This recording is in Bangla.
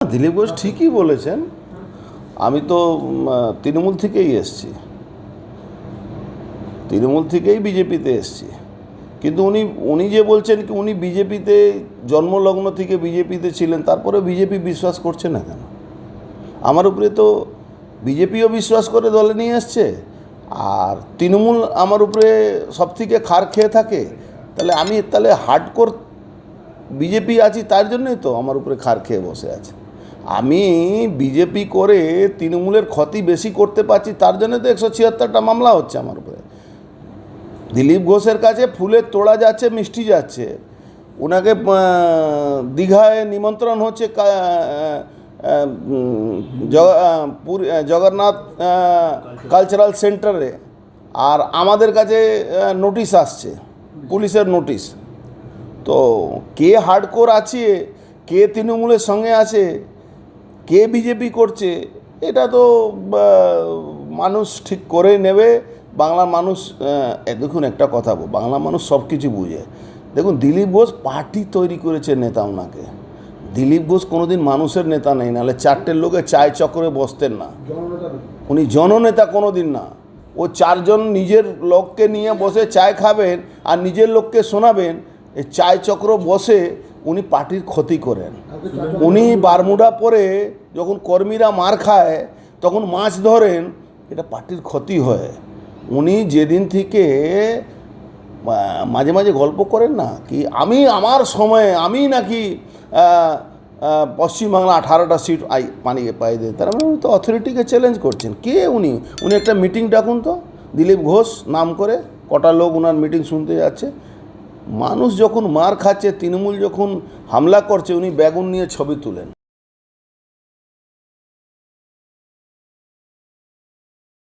দিলীপ ঘোষ ঠিকই বলেছেন। আমি তো তৃণমূল থেকেই এসেছি, তৃণমূল থেকেই বিজেপিতে এসেছি। কিন্তু উনি যে বলছেন কি উনি বিজেপিতে জন্মলগ্ন থেকে বিজেপিতে ছিলেন, তারপরে বিজেপি বিশ্বাস করছে না কেন? আমার উপরে তো বিজেপিও বিশ্বাস করে দলে নিয়ে এসছে, আর তৃণমূল আমার উপরে সব থেকে খার খেয়ে থাকে। তাহলে হার্ডকোর বিজেপি আছি, তার জন্যই তো আমার উপরে খার খেয়ে বসে আছে। আমি বিজেপি করে তৃণমূলের ক্ষতি বেশি করতে পারছি, তার জন্য তো 176টা মামলা হচ্ছে আমার উপরে। দিলীপ ঘোষের কাছে ফুলের তোড়া যাচ্ছে, মিষ্টি যাচ্ছে, ওনাকে দীঘায় নিমন্ত্রণ হচ্ছে, জগন্নাথ কালচারাল সেন্টারে, আর আমাদের কাছে নোটিশ আসছে, পুলিশের নোটিশ। তো কে হার্ডকোর আছে, কে তৃণমূলের সঙ্গে আছে, কে বিজেপি করছে, এটা তো মানুষ ঠিক করে নেবে। বাংলা মানুষ দেখুন, একটা কথা বল, বাংলা মানুষ সব কিছু বুঝে। দেখুন, দিলীপ ঘোষ পার্টি তৈরি করেছে নেতা ওনাকে। দিলীপ ঘোষ কোনোদিন মানুষের নেতা নেই, নাহলে চারটের লোকে চায় চক্রে বসতেন না। উনি জননেতা কোনো দিন না। ও চারজন নিজের লোককে নিয়ে বসে চায় খাবেন আর নিজের লোককে শোনাবেন, এই চায় চক্র বসে উনি পার্টির ক্ষতি করেন। উনি বারমুডা পরে যখন কর্মীরা মার খায় তখন মাছ ধরেন, এটা পার্টির ক্ষতি হয়। উনি যেদিন থেকে মাঝে মাঝে গল্প করেন না কি আমার সময়ে আমি নাকি পশ্চিমবাংলা 18টা সিট পাই দেয়, তার মানে উনি তো অথরিটিকে চ্যালেঞ্জ করছেন। কে উনি একটা মিটিং ডাকুন তো, দিলীপ ঘোষ নাম করে কটা লোক ওনার মিটিং শুনতে যাচ্ছে। মানুষ যখন মার খাচ্ছে, তৃণমূল যখন হামলা করছে, উনি ব্যাগুন নিয়ে ছবি তুলেন।